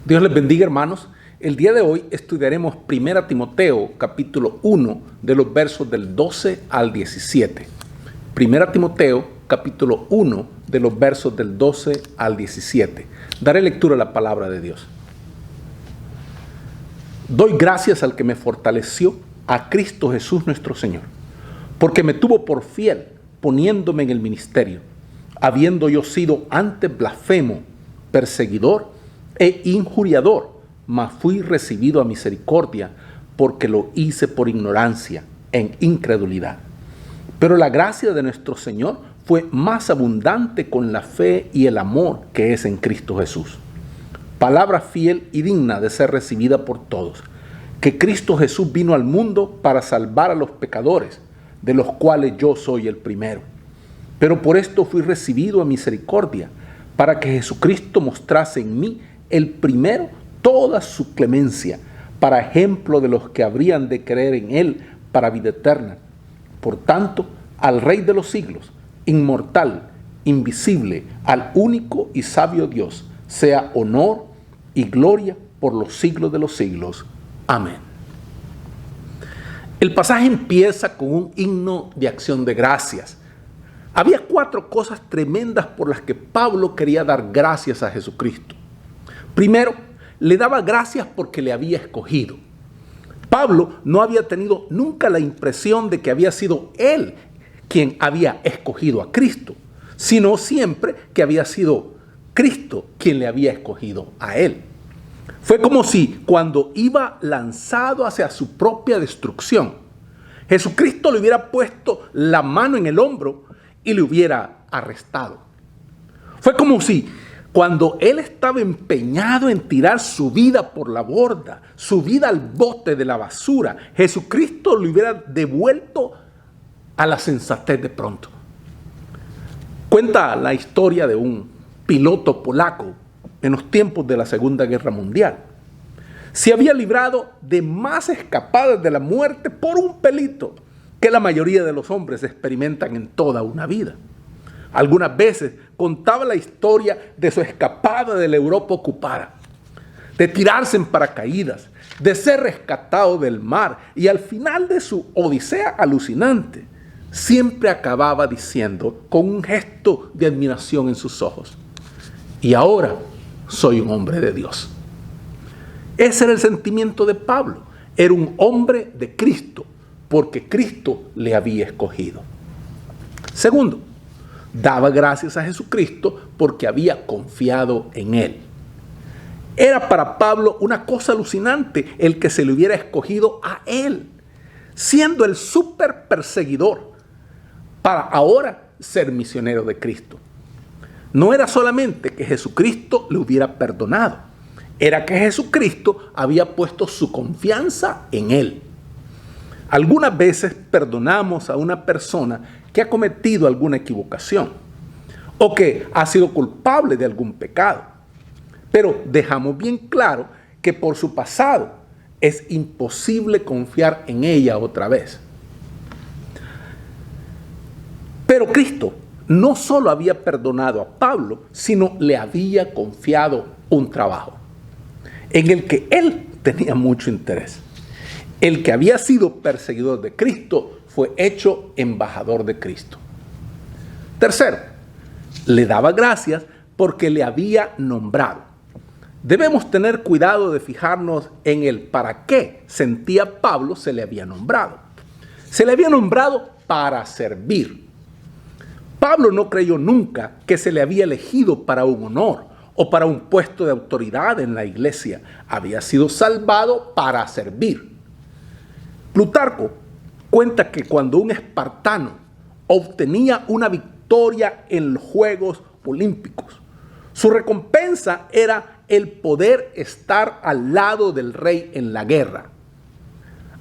Dios les bendiga, hermanos. El día de hoy estudiaremos 1 Timoteo, capítulo 1, de los versos del 12 al 17. 1 Timoteo, capítulo 1, de los versos del 12 al 17. Daré lectura a la palabra de Dios. Doy gracias al que me fortaleció, a Cristo Jesús nuestro Señor, porque me tuvo por fiel, poniéndome en el ministerio, habiendo yo sido antes blasfemo, perseguidor e injuriador, mas fui recibido a misericordia, porque lo hice por ignorancia, en incredulidad. Pero la gracia de nuestro Señor fue más abundante con la fe y el amor que es en Cristo Jesús. Palabra fiel y digna de ser recibida por todos, que Cristo Jesús vino al mundo para salvar a los pecadores, de los cuales yo soy el primero. Pero por esto fui recibido a misericordia, para que Jesucristo mostrase en mí el primero toda su clemencia, para ejemplo de los que habrían de creer en Él para vida eterna. Por tanto, al Rey de los siglos, inmortal, invisible, al único y sabio Dios, sea honor y gloria por los siglos de los siglos. Amén. El pasaje empieza con un himno de acción de gracias. Había 4 cosas tremendas por las que Pablo quería dar gracias a Jesucristo. Primero, le daba gracias porque le había escogido. Pablo no había tenido nunca la impresión de que había sido él quien había escogido a Cristo, sino siempre que había sido Cristo quien le había escogido a él. Fue como si cuando iba lanzado hacia su propia destrucción, Jesucristo le hubiera puesto la mano en el hombro y le hubiera arrestado. Fue como si cuando él estaba empeñado en tirar su vida por la borda, su vida al bote de la basura, Jesucristo le hubiera devuelto a la sensatez de pronto. Cuenta la historia de un piloto polaco en los tiempos de la Segunda Guerra Mundial. Se había librado de más escapadas de la muerte por un pelito que la mayoría de los hombres experimentan en toda una vida. Algunas veces contaba la historia de su escapada de la Europa ocupada, de tirarse en paracaídas, de ser rescatado del mar, y al final de su odisea alucinante, siempre acababa diciendo con un gesto de admiración en sus ojos: y ahora soy un hombre de Dios. Ese era el sentimiento de Pablo. Era un hombre de Cristo, porque Cristo le había escogido. Segundo, daba gracias a Jesucristo porque había confiado en Él. Era para Pablo una cosa alucinante el que se le hubiera escogido a Él, siendo el súper perseguidor, para ahora ser misionero de Cristo. No era solamente que Jesucristo le hubiera perdonado, era que Jesucristo había puesto su confianza en Él. Algunas veces perdonamos a una persona que ha cometido alguna equivocación o que ha sido culpable de algún pecado, pero dejamos bien claro que por su pasado es imposible confiar en ella otra vez. Pero Cristo no solo había perdonado a Pablo, sino le había confiado un trabajo en el que él tenía mucho interés. El que había sido perseguidor de Cristo fue hecho embajador de Cristo. Tercero, le daba gracias porque le había nombrado. Debemos tener cuidado de fijarnos en el para qué sentía Pablo se le había nombrado. Se le había nombrado para servir. Pablo no creyó nunca que se le había elegido para un honor o para un puesto de autoridad en la iglesia. Había sido salvado para servir. Plutarco cuenta que cuando un espartano obtenía una victoria en los Juegos Olímpicos, su recompensa era el poder estar al lado del rey en la guerra.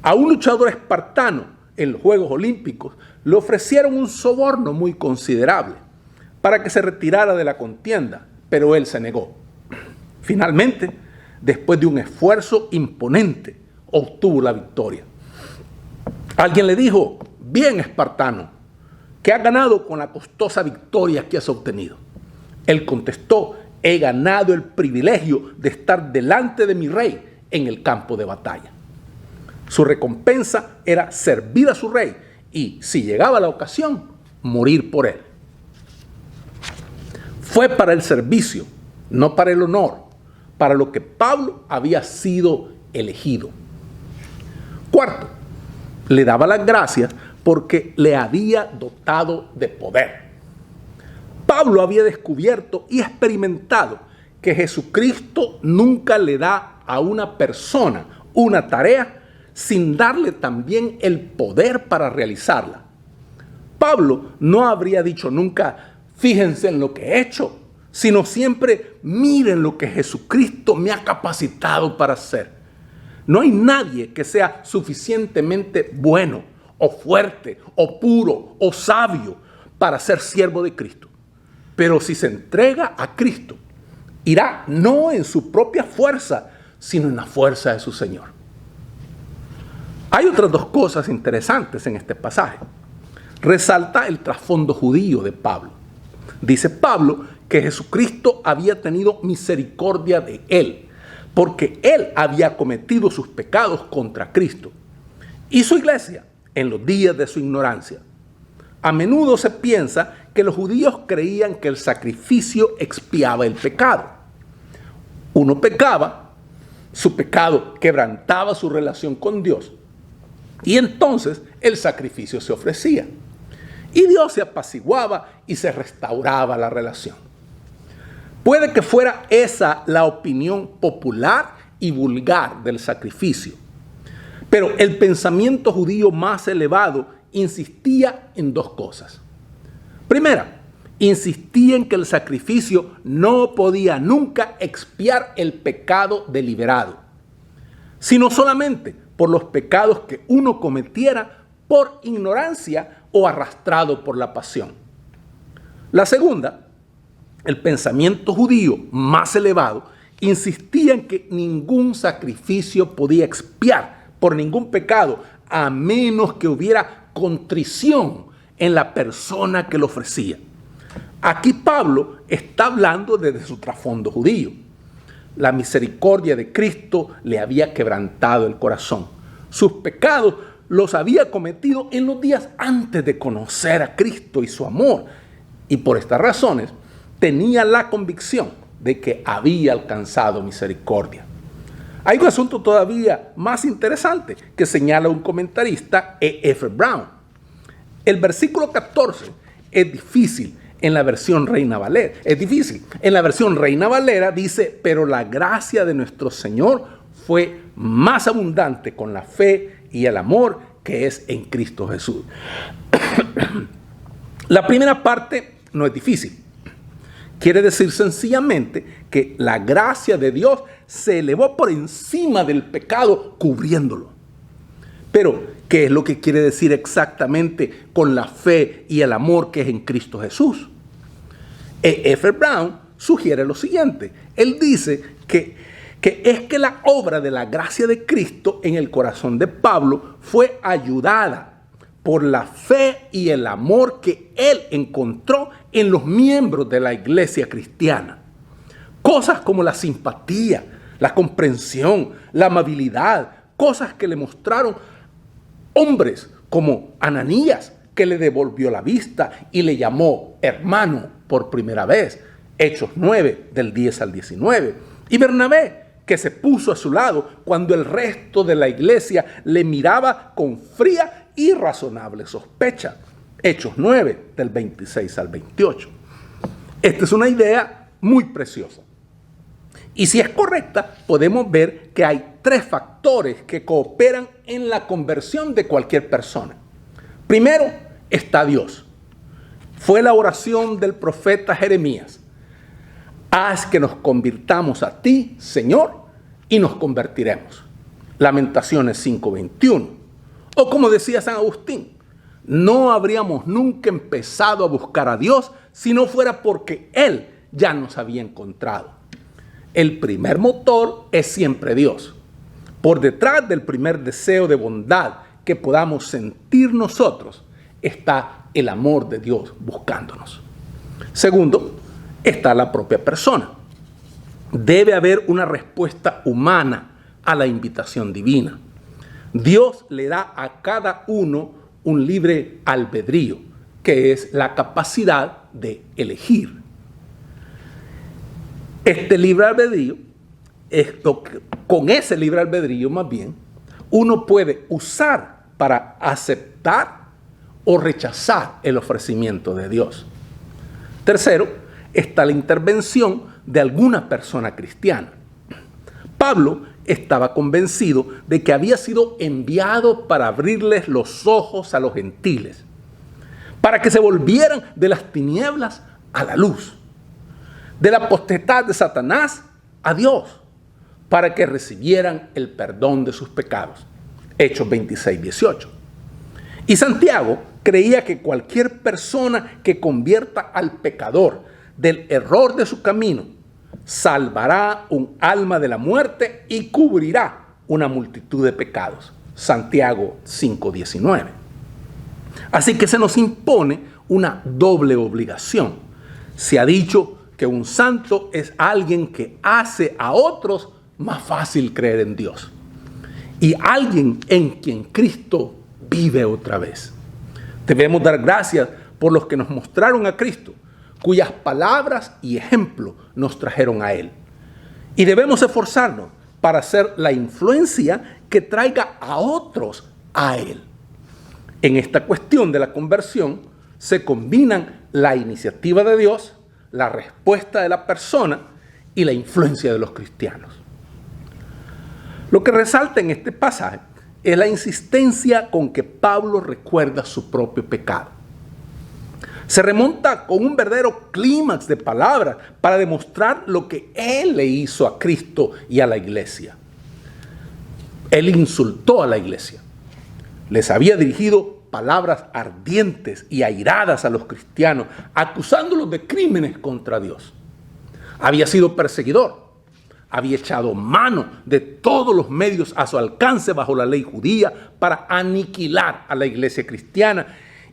A un luchador espartano en los Juegos Olímpicos le ofrecieron un soborno muy considerable para que se retirara de la contienda, pero él se negó. Finalmente, después de un esfuerzo imponente, obtuvo la victoria. Alguien le dijo: bien, espartano, ¿qué has ganado con la costosa victoria que has obtenido? Él contestó: he ganado el privilegio de estar delante de mi rey en el campo de batalla. Su recompensa era servir a su rey y, si llegaba la ocasión, morir por él. Fue para el servicio, no para el honor, para lo que Pablo había sido elegido. Cuarto, le daba las gracias porque le había dotado de poder. Pablo había descubierto y experimentado que Jesucristo nunca le da a una persona una tarea sin darle también el poder para realizarla. Pablo no habría dicho nunca, fíjense en lo que he hecho, sino siempre, miren lo que Jesucristo me ha capacitado para hacer. No hay nadie que sea suficientemente bueno, o fuerte, o puro, o sabio para ser siervo de Cristo. Pero si se entrega a Cristo, irá no en su propia fuerza, sino en la fuerza de su Señor. Hay otras dos cosas interesantes en este pasaje. Resalta el trasfondo judío de Pablo. Dice Pablo que Jesucristo había tenido misericordia de él, porque él había cometido sus pecados contra Cristo y su iglesia en los días de su ignorancia. A menudo se piensa que los judíos creían que el sacrificio expiaba el pecado. Uno pecaba, su pecado quebrantaba su relación con Dios, y entonces el sacrificio se ofrecía. Y Dios se apaciguaba y se restauraba la relación. Puede que fuera esa la opinión popular y vulgar del sacrificio. Pero el pensamiento judío más elevado insistía en dos cosas. Primera, insistía en que el sacrificio no podía nunca expiar el pecado deliberado, sino solamente por los pecados que uno cometiera por ignorancia o arrastrado por la pasión. La segunda, el pensamiento judío más elevado, insistía en que ningún sacrificio podía expiar por ningún pecado, a menos que hubiera contrición en la persona que lo ofrecía. Aquí Pablo está hablando desde su trasfondo judío. La misericordia de Cristo le había quebrantado el corazón. Sus pecados los había cometido en los días antes de conocer a Cristo y su amor. Y por estas razones tenía la convicción de que había alcanzado misericordia. Hay un asunto todavía más interesante que señala un comentarista, E.F. Brown. El versículo 14 es difícil en la versión Reina Valera. Es difícil. En la versión Reina Valera dice, pero la gracia de nuestro Señor fue más abundante con la fe y el amor que es en Cristo Jesús. La primera parte no es difícil. Quiere decir sencillamente que la gracia de Dios se elevó por encima del pecado cubriéndolo. Pero, ¿qué es lo que quiere decir exactamente con la fe y el amor que es en Cristo Jesús? E.F. Brown sugiere lo siguiente. Él dice que es que la obra de la gracia de Cristo en el corazón de Pablo fue ayudada por la fe y el amor que él encontró en los miembros de la iglesia cristiana. Cosas como la simpatía, la comprensión, la amabilidad, cosas que le mostraron hombres como Ananías, que le devolvió la vista y le llamó hermano por primera vez, Hechos 9, del 10 al 19, y Bernabé, que se puso a su lado cuando el resto de la iglesia le miraba con fría y razonable sospecha. Hechos 9, del 26 al 28. Esta es una idea muy preciosa. Y si es correcta, podemos ver que hay tres factores que cooperan en la conversión de cualquier persona. Primero está Dios. Fue la oración del profeta Jeremías. Haz que nos convirtamos a ti, Señor, y nos convertiremos. Lamentaciones 5:21. O como decía San Agustín, no habríamos nunca empezado a buscar a Dios si no fuera porque Él ya nos había encontrado. El primer motor es siempre Dios. Por detrás del primer deseo de bondad que podamos sentir nosotros está el amor de Dios buscándonos. Segundo, está la propia persona. debe haber una respuesta humana a la invitación divina. Dios le da a cada uno un libre albedrío, que es la capacidad de elegir. Este libre albedrío, con ese libre albedrío más bien, uno puede usar para aceptar o rechazar el ofrecimiento de Dios. Tercero, está la intervención de alguna persona cristiana. Pablo estaba convencido de que había sido enviado para abrirles los ojos a los gentiles, para que se volvieran de las tinieblas a la luz, de la potestad de Satanás a Dios, para que recibieran el perdón de sus pecados. Hechos 26:18. Y Santiago creía que cualquier persona que convierta al pecador del error de su camino salvará un alma de la muerte y cubrirá una multitud de pecados. Santiago 5:19. Así que se nos impone una doble obligación. Se ha dicho que un santo es alguien que hace a otros más fácil creer en Dios y alguien en quien Cristo vive otra vez. Debemos dar gracias por los que nos mostraron a Cristo, cuyas palabras y ejemplos nos trajeron a Él. Y debemos esforzarnos para ser la influencia que traiga a otros a Él. En esta cuestión de la conversión se combinan la iniciativa de Dios, la respuesta de la persona y la influencia de los cristianos. Lo que resalta en este pasaje es la insistencia con que Pablo recuerda su propio pecado. Se remonta con un verdadero clímax de palabras para demostrar lo que él le hizo a Cristo y a la iglesia. Él insultó a la iglesia. Les había dirigido palabras ardientes y airadas a los cristianos, acusándolos de crímenes contra Dios. Había sido perseguidor. Había echado mano de todos los medios a su alcance bajo la ley judía para aniquilar a la iglesia cristiana.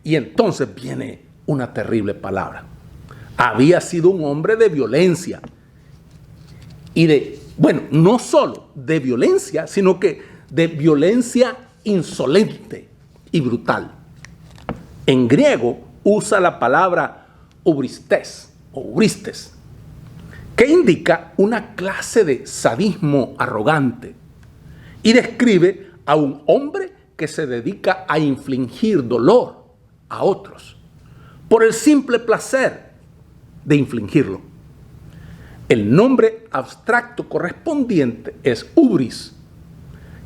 Y entonces viene una terrible palabra. Había sido un hombre de violencia. Y no solo de violencia, sino que de violencia insolente y brutal. En griego usa la palabra ubristes o ubristes, que indica una clase de sadismo arrogante y describe a un hombre que se dedica a infligir dolor a otros por el simple placer de infligirlo. El nombre abstracto correspondiente es ubris,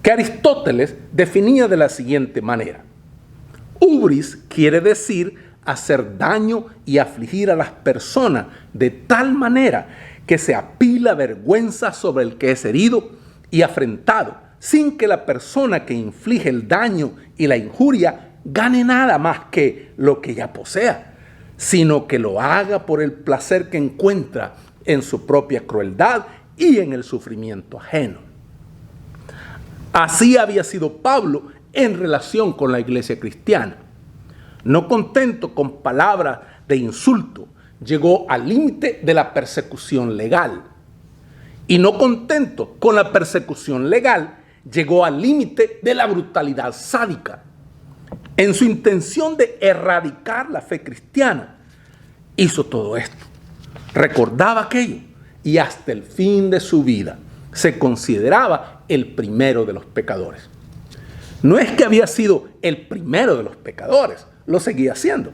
que Aristóteles definía de la siguiente manera. Ubris quiere decir hacer daño y afligir a las personas de tal manera que se apila vergüenza sobre el que es herido y afrentado, sin que la persona que inflige el daño y la injuria gane nada más que lo que ya posea, sino que lo haga por el placer que encuentra en su propia crueldad y en el sufrimiento ajeno. Así había sido Pablo en relación con la iglesia cristiana. No contento con palabras de insulto, llegó al límite de la persecución legal. Y no contento con la persecución legal, llegó al límite de la brutalidad sádica. En su intención de erradicar la fe cristiana, hizo todo esto. Recordaba aquello y hasta el fin de su vida se consideraba el primero de los pecadores. No es que había sido el primero de los pecadores, lo seguía siendo.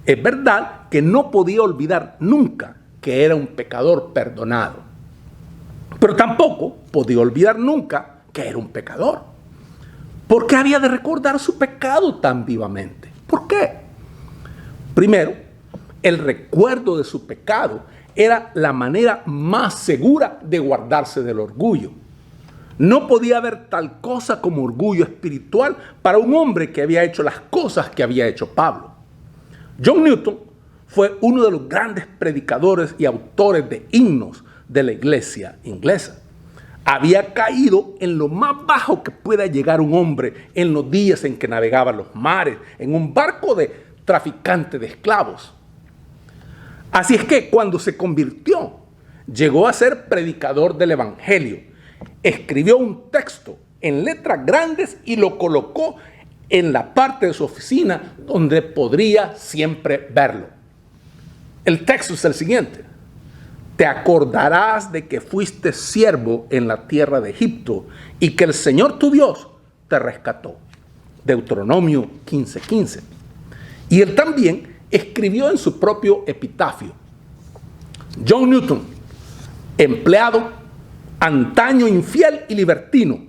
Es verdad que no podía olvidar nunca que era un pecador perdonado, pero tampoco podía olvidar nunca que era un pecador. ¿Por qué había de recordar su pecado tan vivamente? ¿Por qué? Primero, el recuerdo de su pecado era la manera más segura de guardarse del orgullo. No podía haber tal cosa como orgullo espiritual para un hombre que había hecho las cosas que había hecho Pablo. John Newton fue uno de los grandes predicadores y autores de himnos de la iglesia inglesa. Había caído en lo más bajo que pueda llegar un hombre en los días en que navegaba los mares, en un barco de traficante de esclavos. Así es que cuando se convirtió, llegó a ser predicador del Evangelio. Escribió un texto en letras grandes y lo colocó en la parte de su oficina donde podría siempre verlo. El texto es el siguiente: te acordarás de que fuiste siervo en la tierra de Egipto y que el Señor tu Dios te rescató. Deuteronomio 15:15. Y él también escribió en su propio epitafio: John Newton, empleado, antaño infiel y libertino,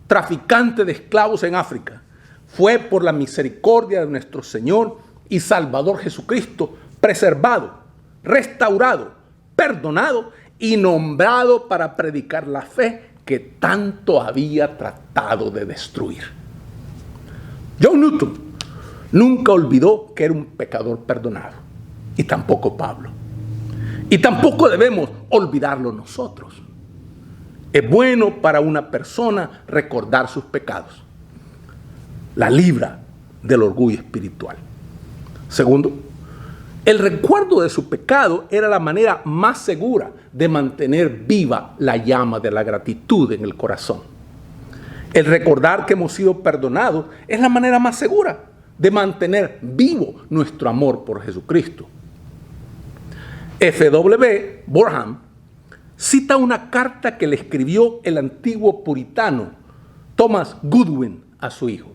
traficante de esclavos en África, fue por la misericordia de nuestro Señor y Salvador Jesucristo preservado, restaurado, perdonado y nombrado para predicar la fe que tanto había tratado de destruir. John Newton nunca olvidó que era un pecador perdonado, y tampoco Pablo. Y tampoco debemos olvidarlo nosotros. Es bueno para una persona recordar sus pecados. La libra del orgullo espiritual. Segundo, el recuerdo de su pecado era la manera más segura de mantener viva la llama de la gratitud en el corazón. El recordar que hemos sido perdonados es la manera más segura de mantener vivo nuestro amor por Jesucristo. F.W. Boreham cita una carta que le escribió el antiguo puritano Thomas Goodwin a su hijo.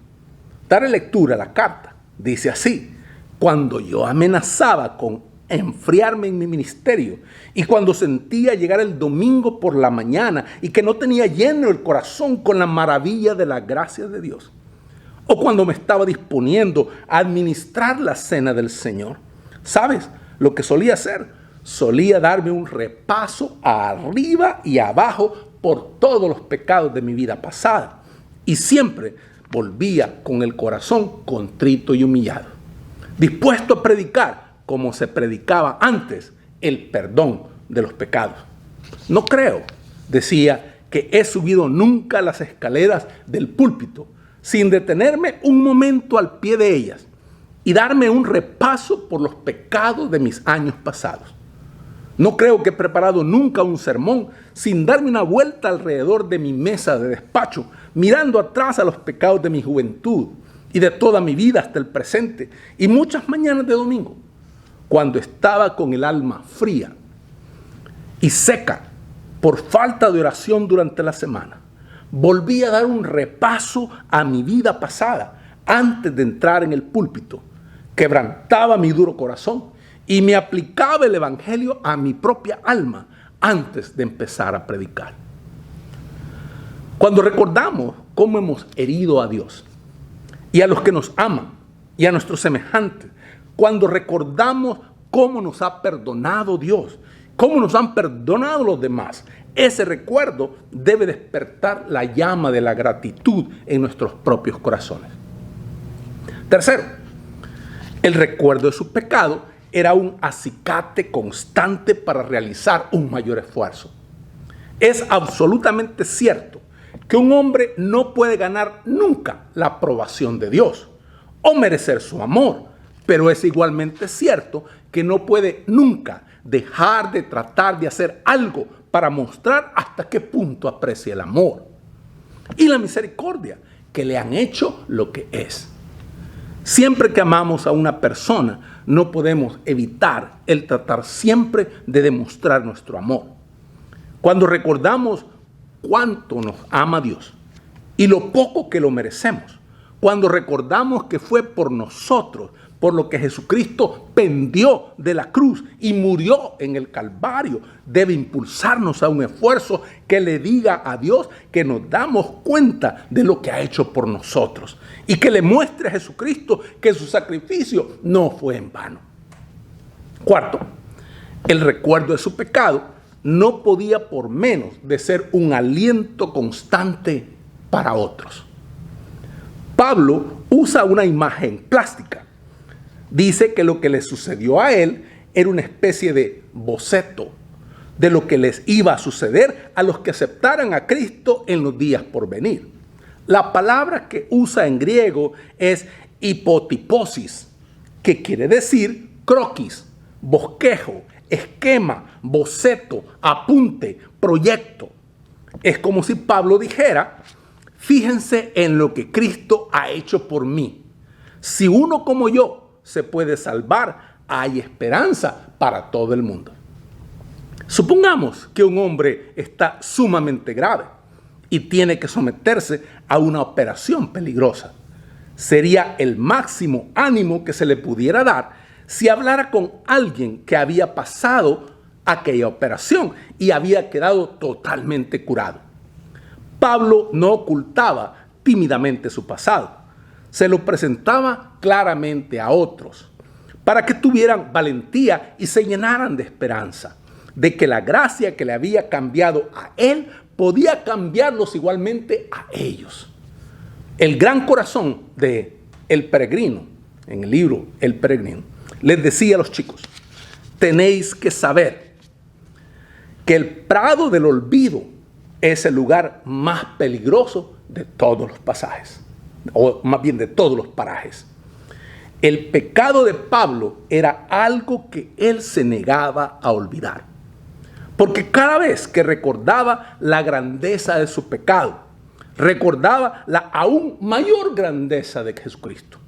Daré lectura a la carta. Dice así: cuando yo amenazaba con enfriarme en mi ministerio y cuando sentía llegar el domingo por la mañana y que no tenía lleno el corazón con la maravilla de la gracia de Dios, o cuando me estaba disponiendo a administrar la cena del Señor, ¿sabes lo que solía hacer? Solía darme un repaso arriba y abajo por todos los pecados de mi vida pasada, y siempre volvía con el corazón contrito y humillado, dispuesto a predicar como se predicaba antes el perdón de los pecados. No creo, decía, que he subido nunca las escaleras del púlpito sin detenerme un momento al pie de ellas y darme un repaso por los pecados de mis años pasados. No creo que he preparado nunca un sermón sin darme una vuelta alrededor de mi mesa de despacho, mirando atrás a los pecados de mi juventud y de toda mi vida hasta el presente, y muchas mañanas de domingo, cuando estaba con el alma fría y seca por falta de oración durante la semana, volví a dar un repaso a mi vida pasada antes de entrar en el púlpito, quebrantaba mi duro corazón y me aplicaba el Evangelio a mi propia alma antes de empezar a predicar. Cuando recordamos cómo hemos herido a Dios y a los que nos aman y a nuestros semejantes, cuando recordamos cómo nos ha perdonado Dios, cómo nos han perdonado los demás, ese recuerdo debe despertar la llama de la gratitud en nuestros propios corazones. Tercero, el recuerdo de su pecado era un acicate constante para realizar un mayor esfuerzo. Es absolutamente cierto que un hombre no puede ganar nunca la aprobación de Dios o merecer su amor, pero es igualmente cierto que no puede nunca dejar de tratar de hacer algo para mostrar hasta qué punto aprecia el amor y la misericordia que le han hecho lo que es. Siempre que amamos a una persona, no podemos evitar el tratar siempre de demostrar nuestro amor. Cuando recordamos cuánto nos ama Dios y lo poco que lo merecemos, cuando recordamos que fue por nosotros, por lo que Jesucristo pendió de la cruz y murió en el Calvario, debe impulsarnos a un esfuerzo que le diga a Dios que nos damos cuenta de lo que ha hecho por nosotros y que le muestre a Jesucristo que su sacrificio no fue en vano. Cuarto, el recuerdo de su pecado no podía por menos de ser un aliento constante para otros. Pablo usa una imagen plástica. Dice que lo que le sucedió a él era una especie de boceto de lo que les iba a suceder a los que aceptaran a Cristo en los días por venir. La palabra que usa en griego es hipotiposis, que quiere decir croquis, bosquejo, esquema, boceto, apunte, proyecto. Es como si Pablo dijera: fíjense en lo que Cristo ha hecho por mí. Si uno como yo se puede salvar, hay esperanza para todo el mundo. Supongamos que un hombre está sumamente grave y tiene que someterse a una operación peligrosa. Sería el máximo ánimo que se le pudiera dar si hablara con alguien que había pasado aquella operación y había quedado totalmente curado. Pablo no ocultaba tímidamente su pasado, se lo presentaba claramente a otros para que tuvieran valentía y se llenaran de esperanza, de que la gracia que le había cambiado a él podía cambiarlos igualmente a ellos. El gran corazón de El Peregrino, en el libro El Peregrino, les decía a los chicos: tenéis que saber que el prado del olvido es el lugar más peligroso de todos los pasajes, o más bien de todos los parajes. El pecado de Pablo era algo que él se negaba a olvidar, porque cada vez que recordaba la grandeza de su pecado, recordaba la aún mayor grandeza de Jesucristo.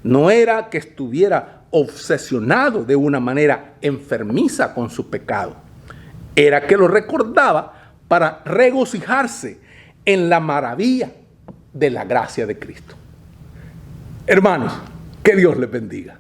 No era que estuviera obsesionado de una manera enfermiza con su pecado, era que lo recordaba para regocijarse en la maravilla de la gracia de Cristo. Hermanos, que Dios les bendiga.